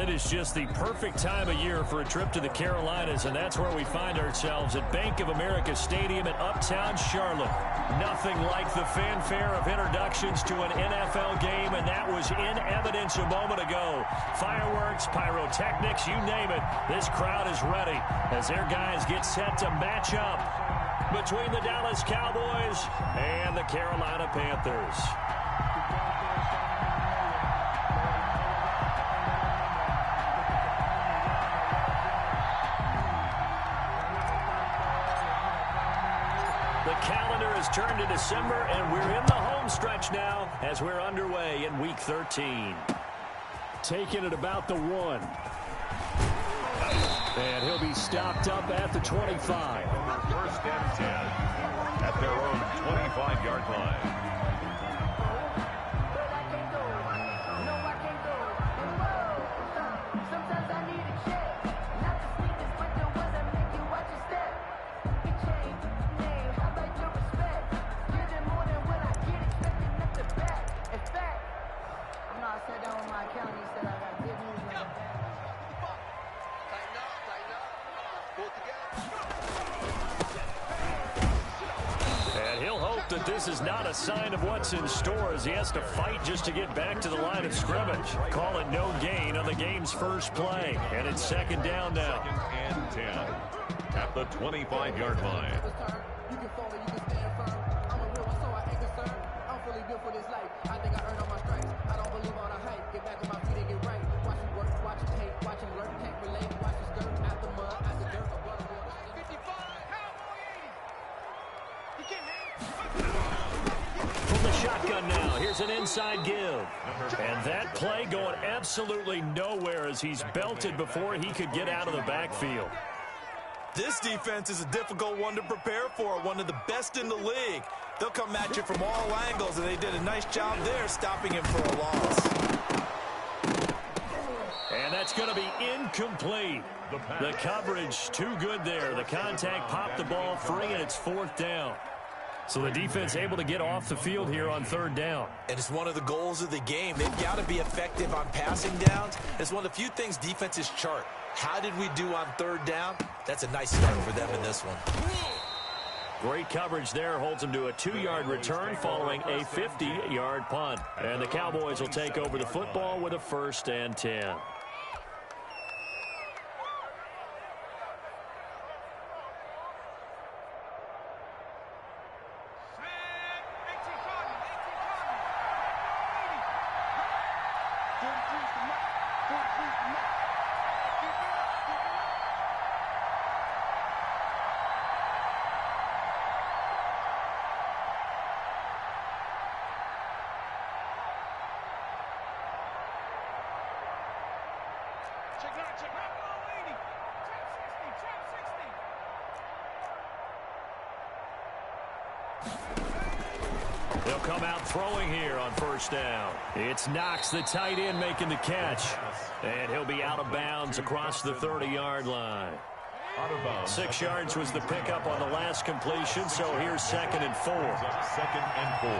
It is just the perfect time of year for a trip to the Carolinas, and that's where we find ourselves at Bank of America Stadium in Uptown Charlotte. Nothing like the fanfare of introductions to an NFL game, and that was in evidence a moment ago. Fireworks, pyrotechnics, you name it. This crowd is ready as their guys get set to match up between the Dallas Cowboys and the Carolina Panthers. The calendar has turned to December, and we're in the home stretch now as we're underway in Week 13. Taking it about the 1. And he'll be stopped up at the 25. First and 10 at their own 25-yard line. That this is not a sign of what's in store as he has to fight just to get back to the line of scrimmage. Call it no gain on the game's first play, and it's second down now. Second and 10 at the 25-yard line. You can fall or you can stand firm. I'm a real one, so I ain't concerned. I'm fully built for this life. I think I earned all my stripes. I don't believe all the hype. Get back on my feet and get right. Watch him work, watch him hate, watch him learn, can't relate. Watch his skirt out the mud, out the dirt, above the water. 55, Cowboys! You can't hang. From the shotgun now, here's an inside give. And that play going absolutely nowhere as he's belted before he could get out of the backfield. This defense is a difficult one to prepare for, one of the best in the league. They'll come at you from all angles, and they did a nice job there stopping him for a loss. And that's going to be incomplete. The coverage too good there. The contact popped the ball free, and it's fourth down. So the defense able to get off the field here on third down. And it's one of the goals of the game. They've got to be effective on passing downs. It's one of the few things defenses chart. How did we do on third down? That's a nice start for them in this one. Great coverage there. Holds them to a 2-yard return following a 50-yard punt. And the Cowboys will take over the football with a first and 10. They'll come out throwing here on first down. It's Knox, the tight end, making the catch. And he'll be out of bounds across the 30-yard line. 6 yards was the pickup on the last completion, so here's 2nd and 4. 2nd and 4.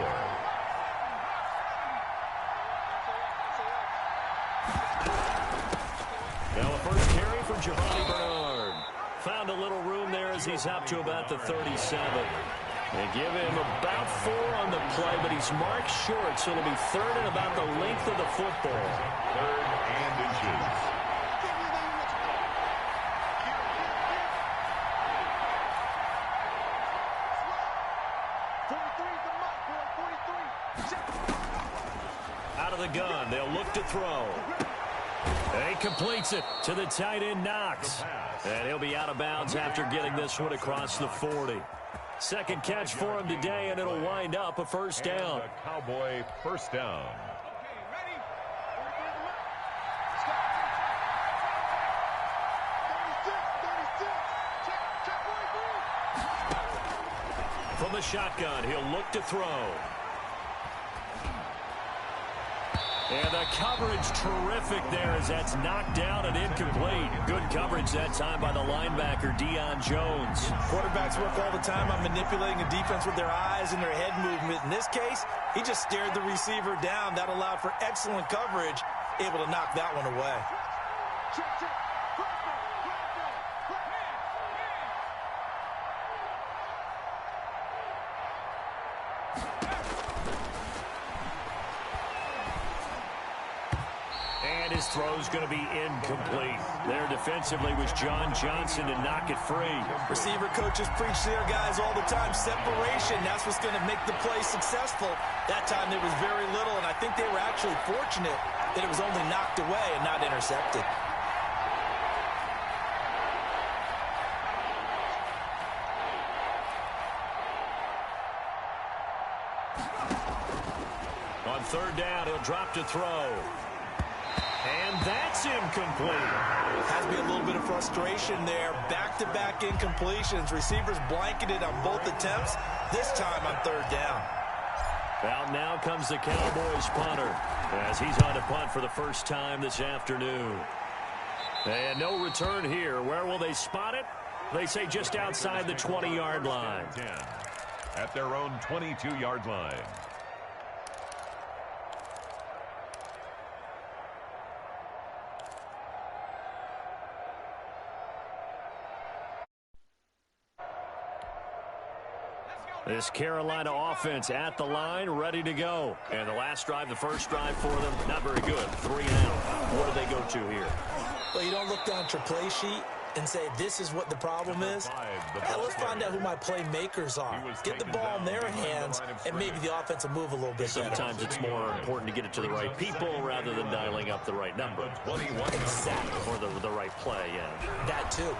Now a first carry for Giovanni Bernard. Found a little room there as he's up to about the 37. They give him about 4 on the play, but he's marked short, so it'll be 3rd and about the length of the football. 3rd and inches. Out of the gun, they'll look to throw. He completes it to the tight end, Knox. And he'll be out of bounds after getting this one across the 40. Second catch for him today, and it'll wind up a first down. And a Cowboy first down. From the shotgun, he'll look to throw. And the coverage terrific there as that's knocked down and incomplete. Good coverage that time by the linebacker, Deion Jones. Quarterbacks work all the time on manipulating a defense with their eyes and their head movement. In this case, he just stared the receiver down. That allowed for excellent coverage, able to knock that one away. And his throw's going to be incomplete. There defensively was John Johnson to knock it free. Receiver coaches preach to their guys all the time. Separation, that's what's going to make the play successful. That time there was very little, and I think they were actually fortunate that it was only knocked away and not intercepted. On third down, he'll drop to throw. And that's incomplete. Has to be a little bit of frustration there. Back-to-back incompletions. Receivers blanketed on both attempts. This time on third down. Out now comes the Cowboys punter as he's on to punt for the first time this afternoon. And no return here. Where will they spot it? They say just outside the 20-yard line. At their own 22-yard line. This Carolina offense at the line, ready to go. And the last drive, the first drive for them, not very good. 3 and out. What do they go to here? Well, you don't look down at your play sheet and say, this is what the problem is. Let's find out who my playmakers are. Get the ball in their hands, and maybe the offense will move a little bit better. Sometimes it's more important to get it to the right people rather than dialing up the right number. Exactly. Or the right play, yeah. That, too.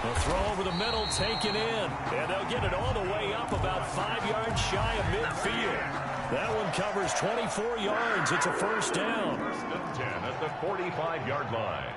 The throw over the middle taken in. And they'll get it all the way up about 5 yards shy of midfield. That one covers 24 yards. It's a first down. First and 10 at the 45-yard line.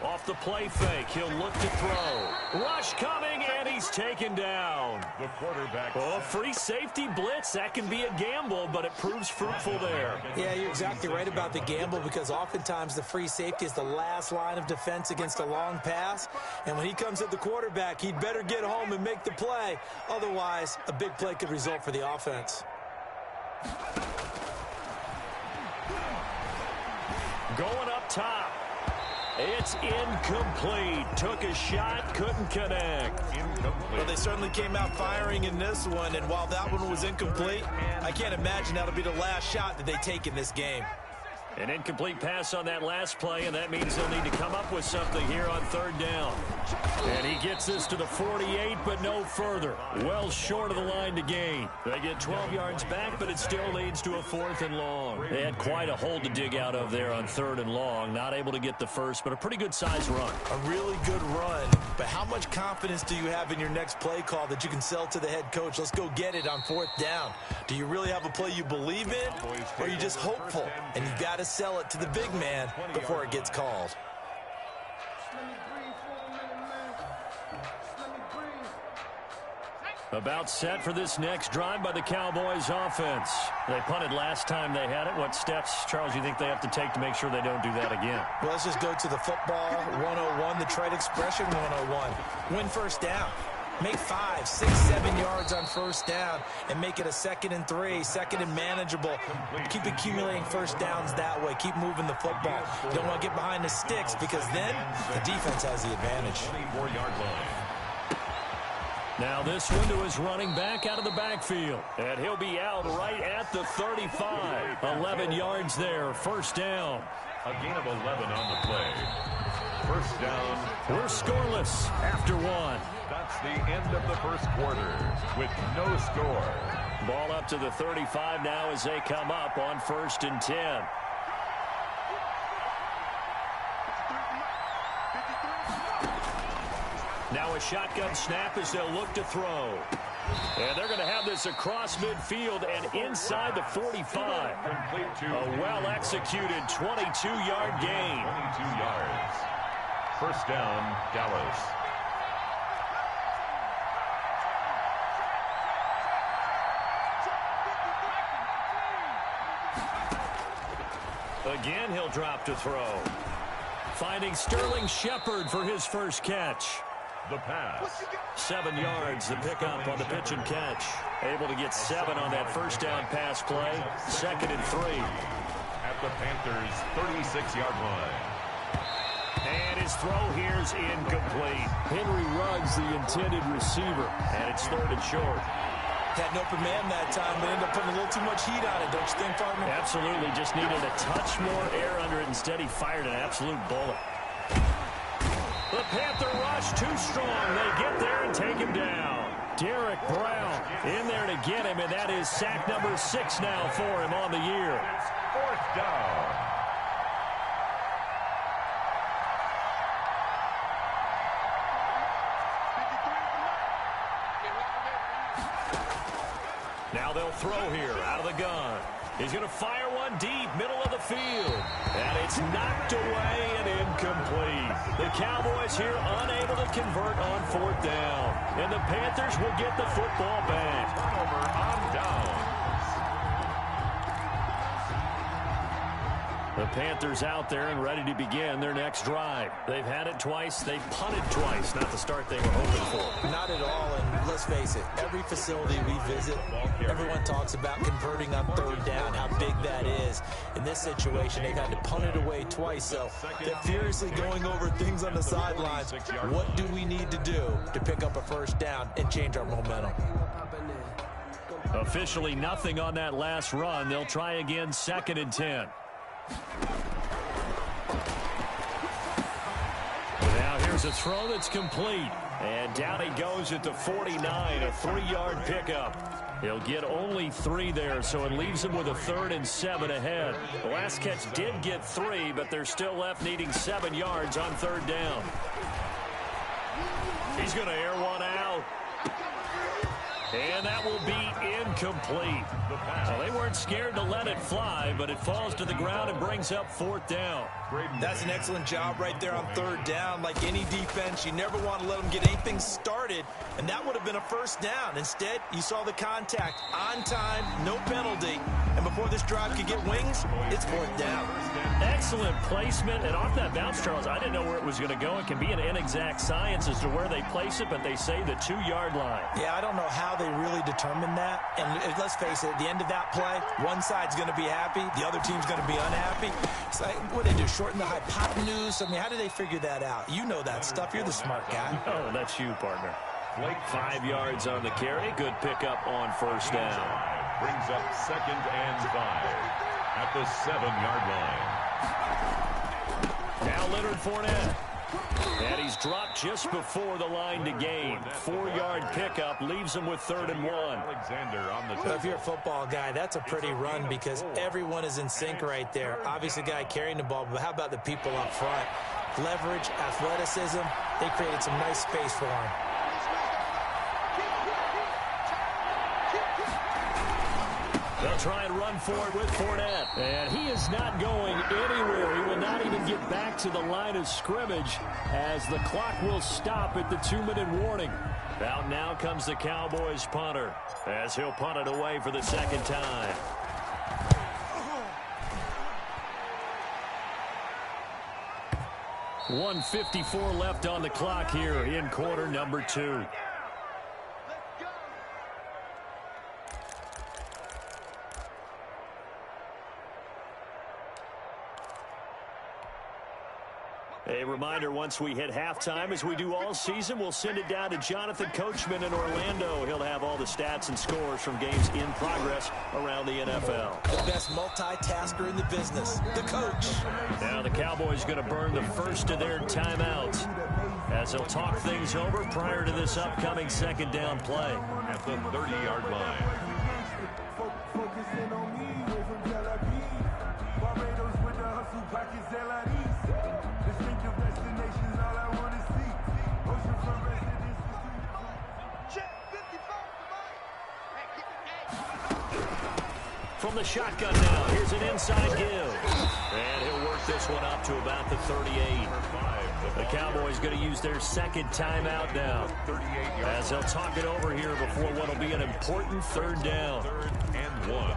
Off the play fake, he'll look to throw. Rush coming, and he's taken down. The quarterback. Oh, free safety blitz. That can be a gamble, but it proves fruitful there. Yeah, you're exactly right about the gamble because oftentimes the free safety is the last line of defense against a long pass. And when he comes at the quarterback, he'd better get home and make the play. Otherwise, a big play could result for the offense. Going up top. It's incomplete. Took a shot, couldn't connect. Well, they certainly came out firing in this one, and while that one was incomplete, I can't imagine that'll be the last shot that they take in this game. An incomplete pass on that last play, and that means they'll need to come up with something here on third down. And he gets this to the 48, but no further. Well short of the line to gain. They get 12 yards back, but it still leads to a 4th and long. They had quite a hole to dig out of there on 3rd and long. Not able to get the first, but a pretty good size run. A really good run, but how much confidence do you have in your next play call that you can sell to the head coach? Let's go get it on 4th down. Do you really have a play you believe in, or are you just hopeful, and you've got to sell it to the big man before it gets called? About set for this next drive by the Cowboys offense. They punted last time they had it. What steps, Charles, you think they have to take to make sure they don't do that again? Well, let's just go to the football 101, the trade expression 101. Win first down. Make 5, 6, 7 yards on first down and make it a 2nd and 3, 2nd and manageable. Keep accumulating first downs that way. Keep moving the football. You don't want to get behind the sticks because then the defense has the advantage. 24-yard line. Now this one to his running back out of the backfield. And he'll be out right at the 35. 11 yards there. First down. A gain of 11 on the play. First down. We're scoreless after 1. That's the end of the first quarter with no score. Ball up to the 35 now as they come up on 1st and 10. Now a shotgun snap as they'll look to throw. And they're going to have this across midfield and inside the 45. A well-executed 22-yard gain. 22 yards. First down, Dallas. Again, he'll drop to throw. Finding Sterling Shepard for his first catch. The pass. 7 yards to pick up on the pitch and catch. Able to get 7 on that first down pass play. 2nd and 3. At the Panthers' 36-yard line. And his throw here is incomplete. Henry Ruggs, the intended receiver. And it's 3rd and short. Had an open man that time, but ended up putting a little too much heat on it, don't you think, partner? Absolutely. Just needed a touch more air under it. Instead, he fired an absolute bullet. The Panther rush too strong. They get there and take him down. Derek Brown in there to get him, and that is sack number 6 now for him on the year. It's 4th down. Now they'll throw here out of the gun. He's going to fire one deep, middle of the field. And it's knocked away and incomplete. The Cowboys here unable to convert on 4th down. And the Panthers will get the football back. Turnover on down. The Panthers out there and ready to begin their next drive. They've had it twice. They've punted twice. Not the start they were hoping for. Not at all, and let's face it, every facility we visit, everyone talks about converting on 3rd down, how big that is. In this situation, they've had to punt it away twice, so they're furiously going over things on the sidelines. What do we need to do to pick up a 1st down and change our momentum? Officially nothing on that last run. They'll try again, 2nd and 10. Now here's a throw that's complete. And down he goes at the 49, a 3-yard pickup. He'll get only 3 there, so it leaves him with a 3rd and 7 ahead. The last catch did get 3, but they're still left needing 7 yards on 3rd down. He's going to air one out. And that will be incomplete. Well, they weren't scared to let it fly, but it falls to the ground and brings up 4th down. That's an excellent job right there on 3rd down. Like any defense, you never want to let them get anything started, and that would have been a 1st down. Instead, you saw the contact on time, no penalty, and before this drive could get wings, it's 4th down. Excellent placement, and off that bounce, Charles, I didn't know where it was going to go. It can be an inexact science as to where they place it, but they say the 2-yard line. Yeah, I don't know how they really determine that, and let's face it, at the end of that play, one side's going to be happy, the other team's going to be unhappy. It's like, what do they do, shorten the hypotenuse? I mean, how do they figure that out? You know that stuff. You're the smart guy. Oh, that's you, partner. 5 yards on the carry. Good pickup on 1st down. Brings up 2nd and 5 at the 7-yard line. Now Leonard Fournette. And he's dropped just before the line to gain. 4-yard pickup leaves him with 3rd and 1. Alexander on the Well, if you're a football guy, that's a pretty run because everyone is in sync right there. Obviously, the guy carrying the ball, but how about the people up front? Leverage, athleticism, they created some nice space for him. They'll try and run for it with Fournette. And he is not going anywhere. He will not even get back to the line of scrimmage as the clock will stop at the 2-minute warning. Out now comes the Cowboys punter as he'll punt it away for the 2nd time. .154 left on the clock here in quarter number 2. A reminder, once we hit halftime, as we do all season, we'll send it down to Jonathan Coachman in Orlando. He'll have all the stats and scores from games in progress around the NFL. The best multitasker in the business, the coach. Now the Cowboys going to burn the first of their timeouts as they'll talk things over prior to this upcoming 2nd down play. At the 30-yard line. From the shotgun now, here's an inside give. And he'll work this one up to about the 38. The Cowboys going to use their 2nd timeout now as they'll talk it over here before what will be an important 3rd down. 3rd and 1.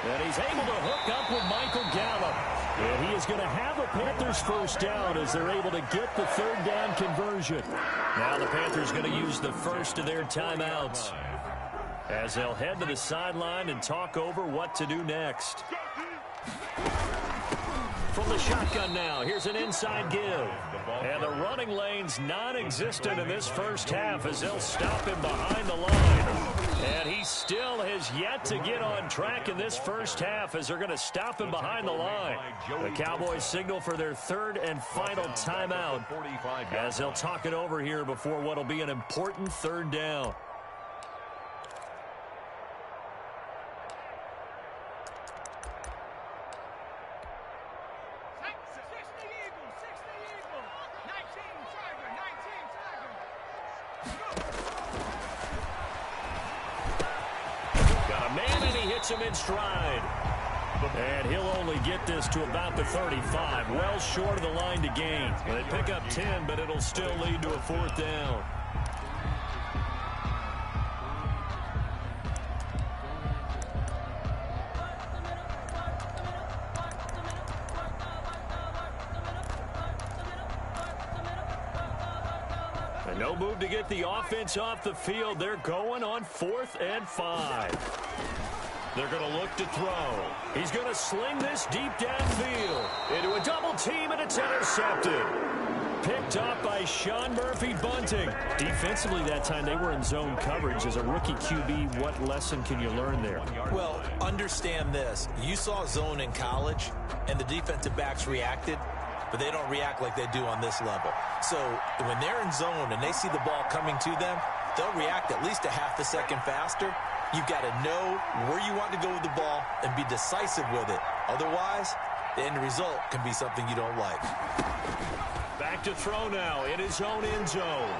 And he's able to hook up with Michael Gallup. And he is going to have a Panthers first down as they're able to get the third down conversion. Now the Panthers going to use the first of their timeouts as they'll head to the sideline and talk over what to do next. From the shotgun now, here's an inside give. And the running lane's non-existent in this first half as they'll stop him behind the line. And he still has yet to get on track in this first half as they're going to stop him behind the line. The Cowboys signal for their third and final timeout as they'll talk it over here before what will be an important third down. Him in stride. And he'll only get this to about the 35. Well short of the line to gain. They pick up 10, but it'll still lead to a fourth down. And no move to get the offense off the field. They're going on 4th and 5. They're going to look to throw. He's going to sling this deep downfield into a double team, and it's intercepted. Picked up by Sean Murphy-Bunting. Defensively that time, they were in zone coverage. As a rookie QB, what lesson can you learn there? Well, understand this. You saw zone in college, and the defensive backs reacted, but they don't react like they do on this level. So when they're in zone and they see the ball coming to them, they'll react at least a half a second faster. You've got to know where you want to go with the ball and be decisive with it. Otherwise, the end result can be something you don't like. Back to throw now in his own end zone.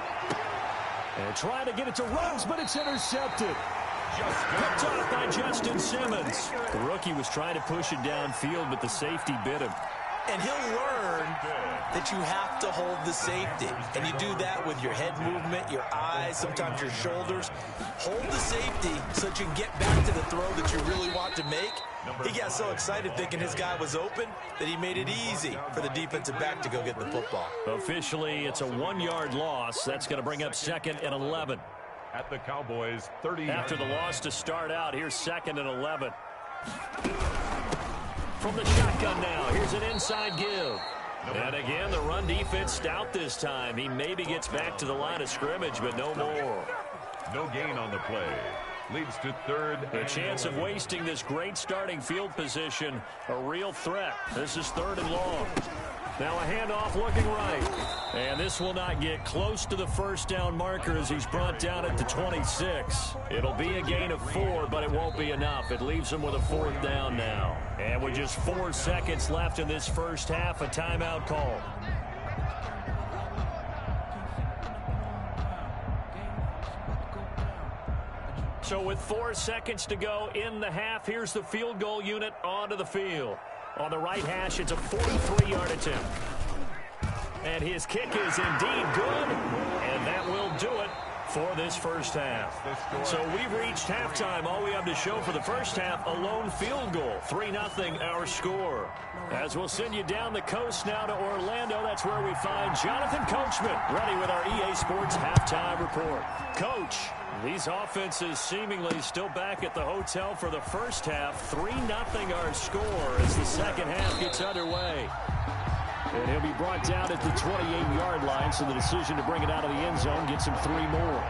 And trying to get it to Ruggs, but it's intercepted. Picked off by Justin Simmons. The rookie was trying to push it downfield, but the safety bit him. And he'll learn that you have to hold the safety. And you do that with your head movement, your eyes, sometimes your shoulders. Hold the safety so that you can get back to the throw that you really want to make. He got so excited thinking his guy was open that he made it easy for the defensive back to go get the football. Officially, it's a 1-yard loss. That's going to bring up 2nd and 11. At the Cowboys' 30. After the loss to start out, here's 2nd and 11. From the shotgun now, here's an inside give. And again, the run defense stout this time. He maybe gets back to the line of scrimmage, but no more. No gain on the play. Leads to 3rd. The chance of wasting this great starting field position, a real threat. This is 3rd and long. Now a handoff looking right. And this will not get close to the first down marker as he's brought down at the 26. It'll be a gain of 4, but it won't be enough. It leaves him with a 4th down now. And with just 4 seconds left in this first half, a timeout call. So with 4 seconds to go in the half, here's the field goal unit onto the field. On the right hash, it's a 43-yard attempt. And his kick is indeed good, and that will do it for this first half. So we've reached halftime. All we have to show for the first half, a lone field goal. 3-0 our score. As we'll send you down the coast now to Orlando, that's where we find Jonathan Coachman, ready with our EA Sports halftime report. Coach, these offenses seemingly still back at the hotel for the first half. 3-0 our score as the second half gets underway. And he'll be brought down at the 28-yard line, so the decision to bring it out of the end zone gets him 3 more.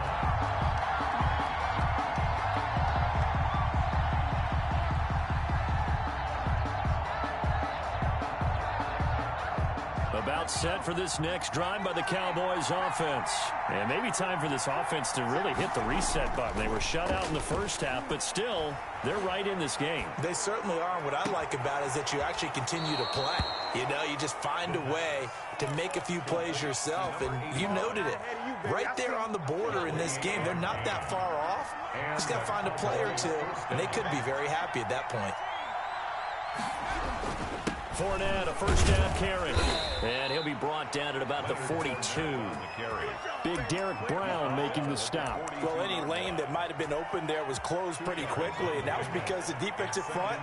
About set for this next drive by the Cowboys offense. And maybe time for this offense to really hit the reset button. They were shut out in the first half, but still, they're right in this game. They certainly are. And what I like about it is that you actually continue to play. You know, you just find a way to make a few plays yourself, and you noted it. Right there on the border in this game, they're not that far off. Just got to find a play or two, and they could be very happy at that point. Fournette, a first down carry. And he'll be brought down at about the 42. Big Derek Brown making the stop. Well, any lane that might have been open there was closed pretty quickly, and that was because the defensive front,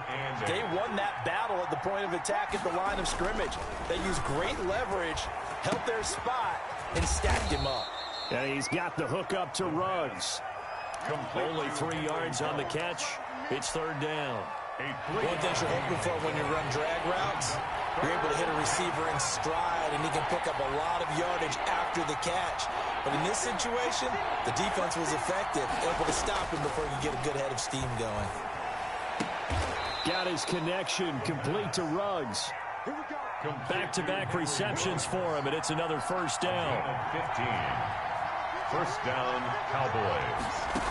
they won that battle at the point of attack at the line of scrimmage. They used great leverage, held their spot, and stacked him up. And he's got the hook up to Ruggs. Only 3 yards on the catch. It's third down. One thing you're hoping for when you run drag routes, you're able to hit a receiver in stride, and he can pick up a lot of yardage after the catch. But in this situation, the defense was effective, able to stop him before he could get a good head of steam going. Got his connection complete to Ruggs. Back-to-back receptions for him, and it's another first down. 15. First down, Cowboys.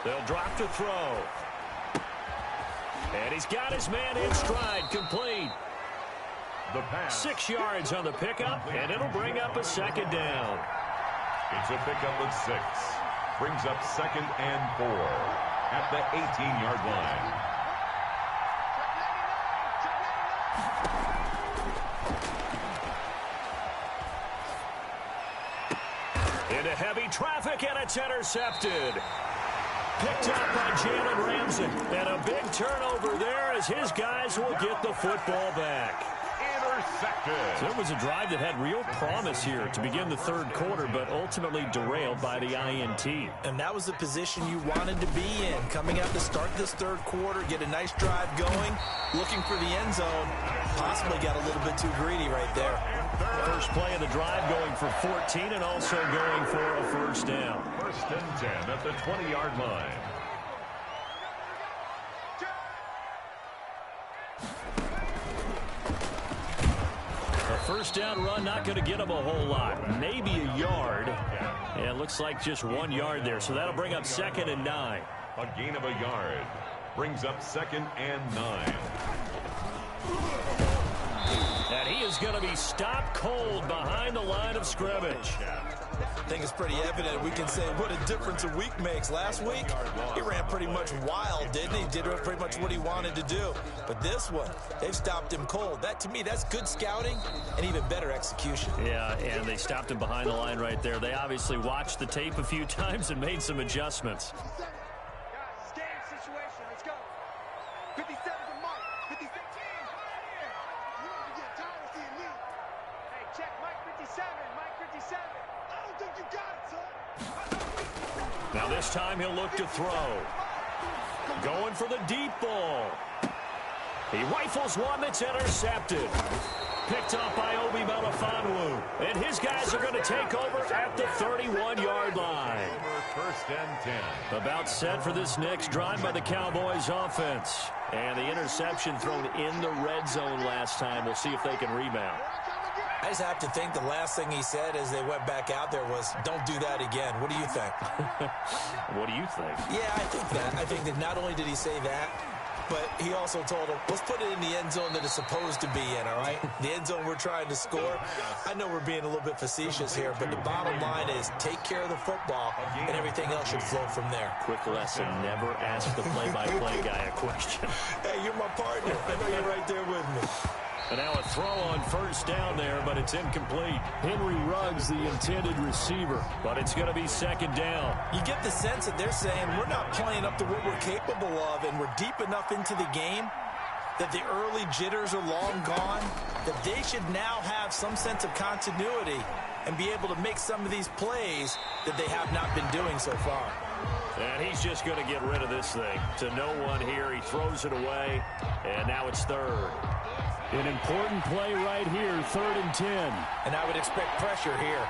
They'll drop to throw. And he's got his man in stride, complete. The pass. 6 yards on the pickup, and it'll bring up a second down. It's a pickup of 6. Brings up 2nd and 4 at the 18-yard line. Into heavy traffic, and it's intercepted. Picked up by Jalen Ramsey. And a big turnover there as his guys will get the football back. Intercepted. So it was a drive that had real promise here to begin the third quarter, but ultimately derailed by the INT. And that was the position you wanted to be in. Coming out to start this third quarter, get a nice drive going, looking for the end zone. Possibly got a little bit too greedy right there. First play of the drive going for 14 and also going for a first down. 1st and 10 at the 20-yard line. A first down run not going to get him a whole lot. Maybe a yard. And it looks like just 1 yard there. So that'll bring up 2nd and 9. A gain of a yard. Brings up 2nd and 9. And he is going to be stopped cold behind the line of scrimmage. I think it's pretty evident. We can say what a difference a week makes. Last week, he ran pretty much wild, didn't he? Did pretty much what he wanted to do. But this one, they've stopped him cold. That, to me, that's good scouting and even better execution. Yeah, and they stopped him behind the line right there. They obviously watched the tape a few times and made some adjustments. Now this time he'll look to throw. Going for the deep ball. He rifles one that's intercepted. Picked up by Obi Melifonwu. And his guys are going to take over at the 31-yard line. 1st and 10. About set for this next drive by the Cowboys offense. And the interception thrown in the red zone last time. We'll see if they can rebound. I just have to think the last thing he said as they went back out there was, don't do that again. What do you think? What do you think? Yeah, I think that. I think that not only did he say that, but he also told him, let's put it in the end zone that it's supposed to be in, all right? The end zone we're trying to score. I know we're being a little bit facetious here, but the bottom line is take care of the football, and everything else should flow from there. Quick lesson, never ask the play-by-play guy a question. Hey, you're my partner. I know you're right there with me. And now a throw on first down there, but it's incomplete. Henry Ruggs, the intended receiver, but it's going to be 2nd down. You get the sense that they're saying we're not playing up to what we're capable of, and we're deep enough into the game that the early jitters are long gone, that they should now have some sense of continuity and be able to make some of these plays that they have not been doing so far. And he's just going to get rid of this thing. To no one here, he throws it away, and now it's 3rd. An important play right here, 3rd and 10. And I would expect pressure here.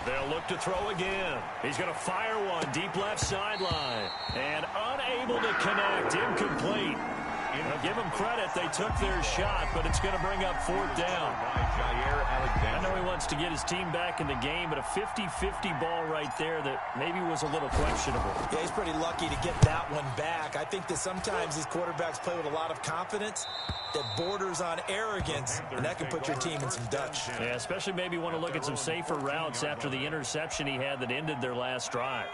They'll look to throw again. He's going to fire one deep left sideline. And unable to connect. Incomplete. Well, give them credit. They took their shot, but it's going to bring up 4th down. I know he wants to get his team back in the game, but a 50-50 ball right there that maybe was a little questionable. Yeah, he's pretty lucky to get that one back. I think that sometimes these quarterbacks play with a lot of confidence that borders on arrogance, and that can put your team in some Dutch. Yeah, especially maybe want to look at some safer routes after the interception he had that ended their last drive.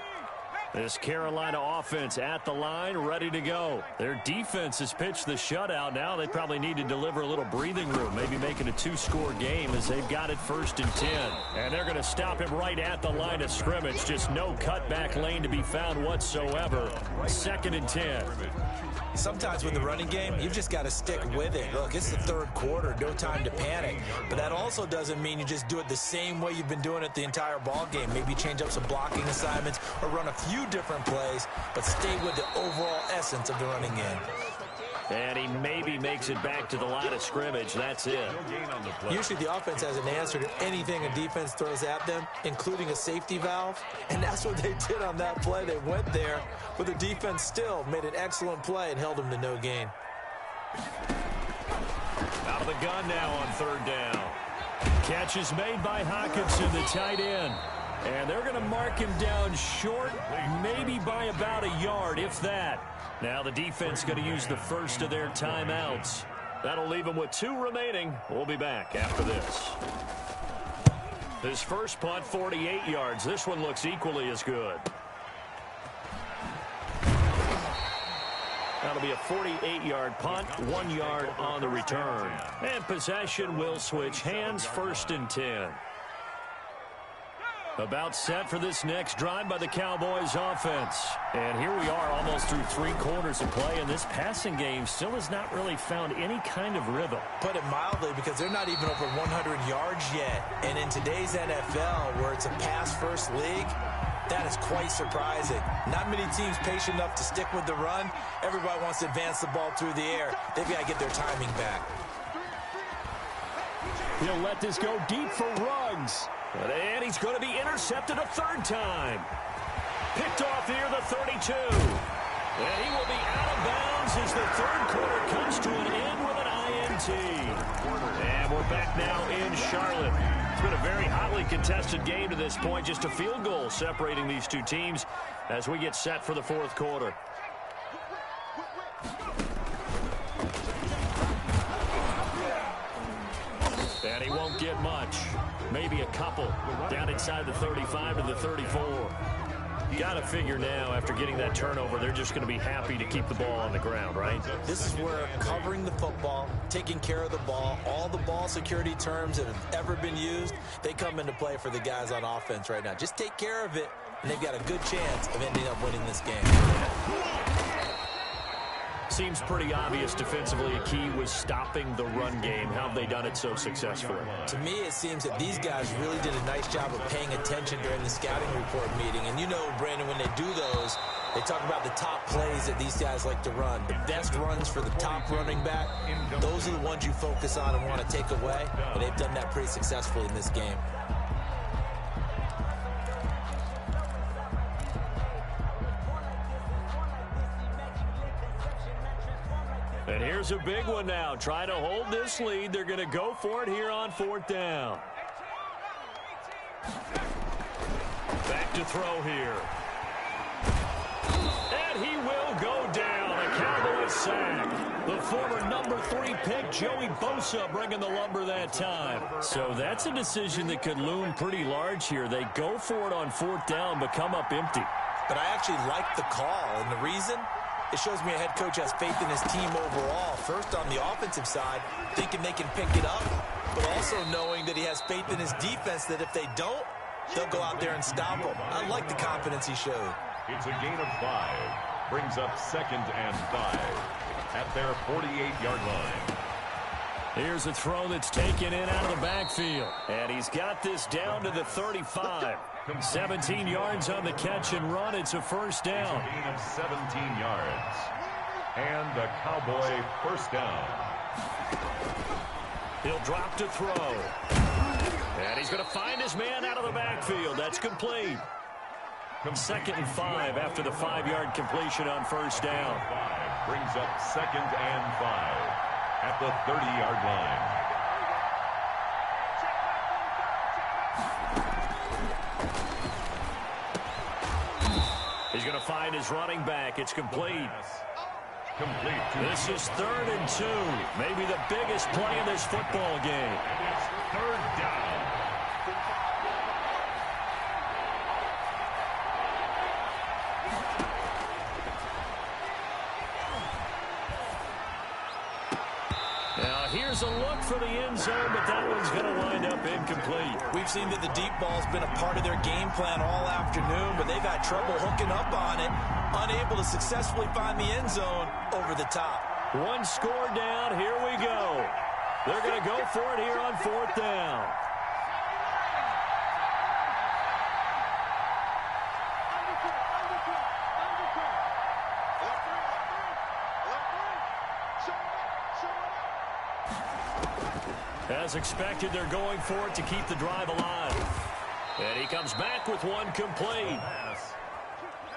This Carolina offense at the line, ready to go. Their defense has pitched the shutout. Now they probably need to deliver a little breathing room, maybe make it a 2-score game as they've got it 1st and 10. And they're going to stop him right at the line of scrimmage. Just no cutback lane to be found whatsoever. 2nd and 10. Sometimes with the running game, you've just got to stick with it. Look, it's the 3rd quarter, no time to panic. But that also doesn't mean you just do it the same way you've been doing it the entire ball game. Maybe change up some blocking assignments or run a few different plays, but stay with the overall essence of the running game. And he maybe makes it back to the line of scrimmage. That's it. Usually the offense has an answer to anything a defense throws at them, including a safety valve. And that's what they did on that play. They went there, but the defense still made an excellent play and held them to no gain. Out of the gun now on 3rd down. Catch is made by Hockenson, the tight end. And they're going to mark him down short, maybe by about a yard, if that. Now the defense going to use the first of their timeouts. That'll leave them with 2 remaining. We'll be back after this. His first punt, 48 yards. This one looks equally as good. That'll be a 48-yard punt, 1 yard on the return. And possession will switch hands, 1st and 10. About set for this next drive by the Cowboys offense. And here we are almost through 3 quarters of play, and this passing game still has not really found any kind of rhythm. Put it mildly, because they're not even over 100 yards yet. And in today's NFL, where it's a pass-first league, that is quite surprising. Not many teams patient enough to stick with the run. Everybody wants to advance the ball through the air. They've got to get their timing back. He'll let this go deep for Ruggs. And he's going to be intercepted a 3rd time. Picked off near the 32. And he will be out of bounds as the 3rd quarter comes to an end with an INT. And we're back now in Charlotte. It's been a very hotly contested game to this point. Just a field goal separating these 2 teams as we get set for the 4th quarter. And he won't get much. Maybe a couple. Down inside the 35 to the 34. Got to figure now, after getting that turnover, they're just going to be happy to keep the ball on the ground, right? This is where covering the football, taking care of the ball, all the ball security terms that have ever been used, they come into play for the guys on offense right now. Just take care of it, and they've got a good chance of ending up winning this game. Seems pretty obvious defensively a key was stopping the run game. How have they done it so successfully? To me, it seems that these guys really did a nice job of paying attention during the scouting report meeting. And you know, Brandon, when they do those, they talk about the top plays that these guys like to run. The best runs for the top running back, those are the ones you focus on and want to take away. And they've done that pretty successfully in this game. And here's a big one now. Trying to hold this lead. They're going to go for it here on 4th down. Back to throw here. And he will go down. A Cowboys sack. The former number 3 pick, Joey Bosa, bringing the lumber that time. So that's a decision that could loom pretty large here. They go for it on 4th down, but come up empty. But I actually like the call, and the reason? It shows me a head coach has faith in his team overall. First, on the offensive side, thinking they can pick it up, but also knowing that he has faith in his defense that if they don't, they'll go out there and stop them. I like the confidence he showed. It's a gain of 5. Brings up 2nd and 5 at their 48-yard line. Here's a throw that's taken in out of the backfield. And he's got this down to the 35. 17 yards on the catch and run. It's a 1st down. It's a gain of 17 yards. And a Cowboy 1st down. He'll drop to throw. And he's going to find his man out of the backfield. That's complete. 2nd and 5 after the 5-yard completion on 1st down. Brings up 2nd and 5 at the 30-yard line. He's going to find his running back. It's complete. Complete. This is 3rd and 2. Maybe the biggest play in this football game. It's 3rd down. Now here's a look for the end zone, but that one's going to wind up incomplete. We've seen that the deep ball's been a part of their game plan all afternoon, but they've had trouble hooking up on it, unable to successfully find the end zone over the top. One score down. Here we go. They're going to go for it here on 4th down. As expected, they're going for it to keep the drive alive. And he comes back with one complete.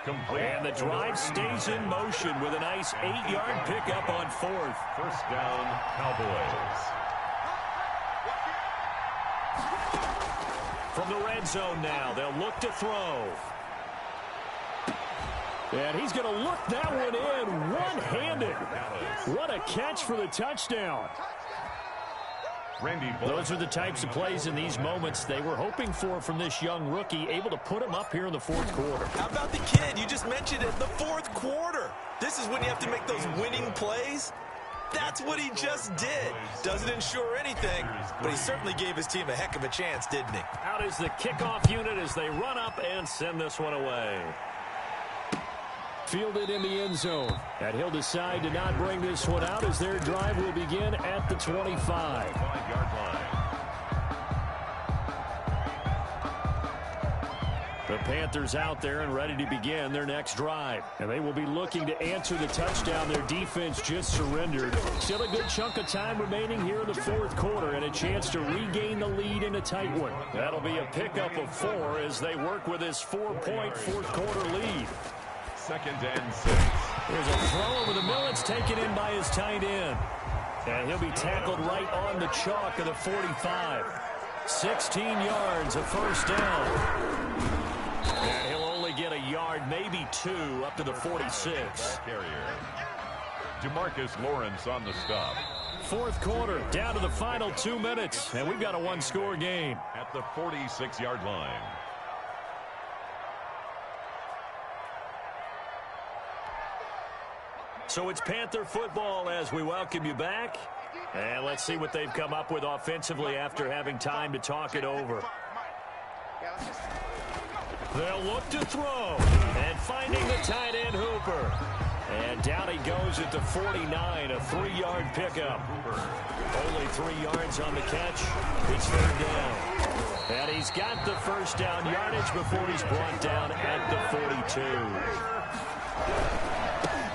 And the drive stays in motion with a nice 8-yard pickup on 4th. 1st down, Cowboys. From the red zone now, they'll look to throw. And he's going to look that one in one-handed. What a catch for the touchdown. Those are the types of plays in these moments they were hoping for from this young rookie, able to put him up here in the 4th quarter. How about the kid? You just mentioned it, the 4th quarter. This is when you have to make those winning plays. That's what he just did. Doesn't ensure anything, but he certainly gave his team a heck of a chance, didn't he? Out is the kickoff unit as they run up and send this one away. Fielded in the end zone. And he'll decide to not bring this one out as their drive will begin at the 25. 5-yard line. The Panthers out there and ready to begin their next drive. And they will be looking to answer the touchdown their defense just surrendered. Still a good chunk of time remaining here in the 4th quarter and a chance to regain the lead in a tight one. That'll be a pickup of 4 as they work with this 4-point 4th quarter lead. 2nd and 6. There's a throw over the middle. It's taken in by his tight end. And he'll be tackled right on the chalk of the 45. 16 yards, a 1st down. And he'll only get a yard, maybe 2, up to the 46. Carrier. DeMarcus Lawrence on the stop. 4th quarter, down to the final 2 minutes. And we've got a one-score game. At the 46-yard line. So it's Panther football as we welcome you back. And let's see what they've come up with offensively after having time to talk it over. They'll look to throw. And finding the tight end Hooper. And down he goes at the 49, a 3-yard pickup. Only 3 yards on the catch. It's 3rd down. And he's got the 1st down yardage before he's brought down at the 42.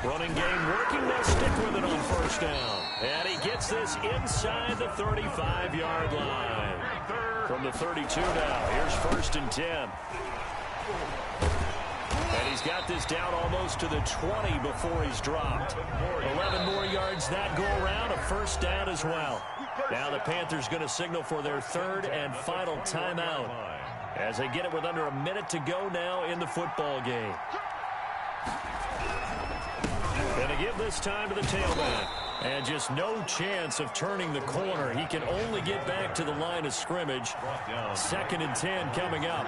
Running game working. They'll stick with it on 1st down. And he gets this inside the 35-yard line. From the 32 now, here's 1st and 10. And he's got this down almost to the 20 before he's dropped. 11 more yards that go around, a 1st down as well. Now the Panthers going to signal for their 3rd and final timeout as they get it with under a minute to go now in the football game. And to give this time to the tailback. And just no chance of turning the corner. He can only get back to the line of scrimmage. 2nd and 10 coming up.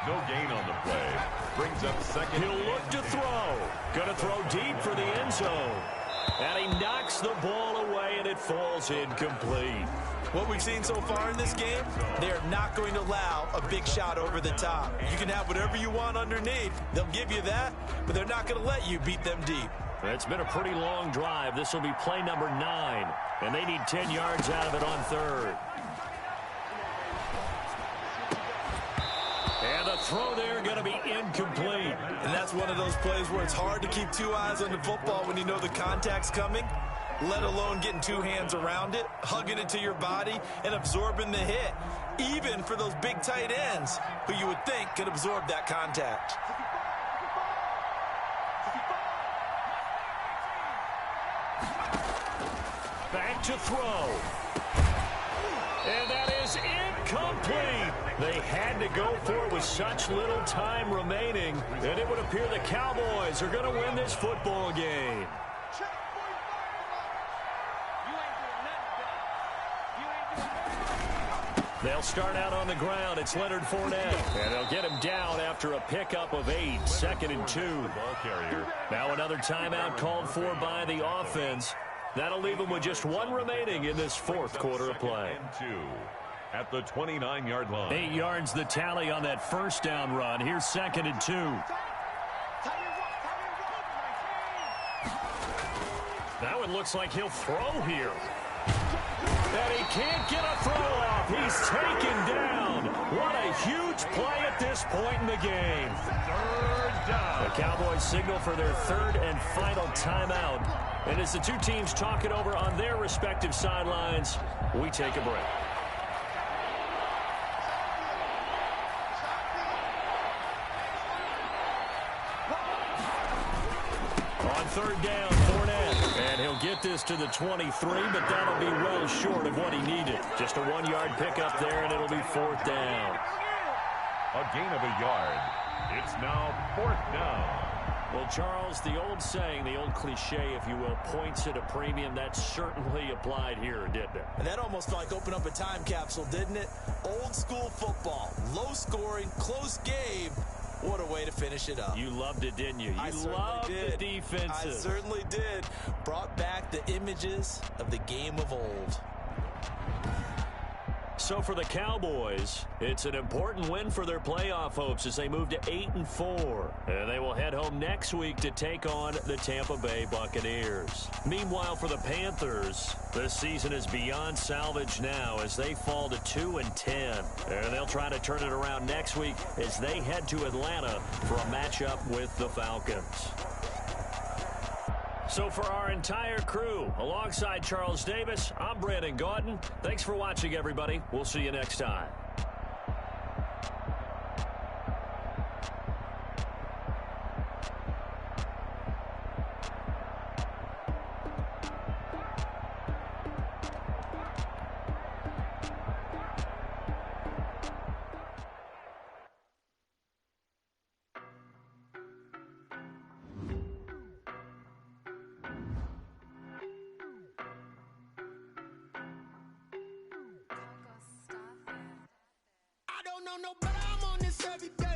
No gain on the play. Brings up 2nd. He'll look to throw. Going to throw deep for the end zone. And he knocks the ball away, and it falls incomplete. What we've seen so far in this game, they're not going to allow a big shot over the top. You can have whatever you want underneath. They'll give you that, but they're not going to let you beat them deep. It's been a pretty long drive. This will be play number 9, and they need 10 yards out of it on 3rd. And the throw there going to be incomplete. And that's one of those plays where it's hard to keep 2 eyes on the football when you know the contact's coming, let alone getting 2 hands around it, hugging it to your body, and absorbing the hit, even for those big tight ends who you would think could absorb that contact. back to throw. And that is incomplete. They had to go for it with such little time remaining, and it would appear the Cowboys are going to win this football game. They'll start out on the ground. It's Leonard Fournette. And they'll get him down after a pickup of 8, 2nd and 2. Ball carrier. Now another timeout called for by the offense. That'll leave them with just 1 remaining in this 4th quarter of play. And 2 at the 29-yard line. 8 yards the tally on that first down run. Here's 2nd and 2. Now it looks like he'll throw here. And he can't get a throw off. He's taken down. What a huge play at this point in the game. 3rd down. The Cowboys signal for their 3rd and final timeout. And as the two teams talk it over on their respective sidelines, we take a break. On 3rd down, Fournette. And he'll get this to the 23, but that'll be well short of what he needed. Just a 1-yard pickup there, and it'll be 4th down. A gain of a yard. It's now 4th down. Well, Charles, the old saying, the old cliche, if you will, points at a premium, that certainly applied here, didn't it? And that almost felt like opened up a time capsule, didn't it? Old school football, low scoring, close game. What a way to finish it up. You loved it, didn't you? I You loved did. the defenses. I certainly did. Brought back the images of the game of old. So for the Cowboys, it's an important win for their playoff hopes as they move to 8-4. And they will head home next week to take on the Tampa Bay Buccaneers. Meanwhile, for the Panthers, this season is beyond salvage now as they fall to 2-10. And they'll try to turn it around next week as they head to Atlanta for a matchup with the Falcons. So for our entire crew, alongside Charles Davis, I'm Brandon Gaudin. Thanks for watching, everybody. We'll see you next time. No, but I'm on this every day.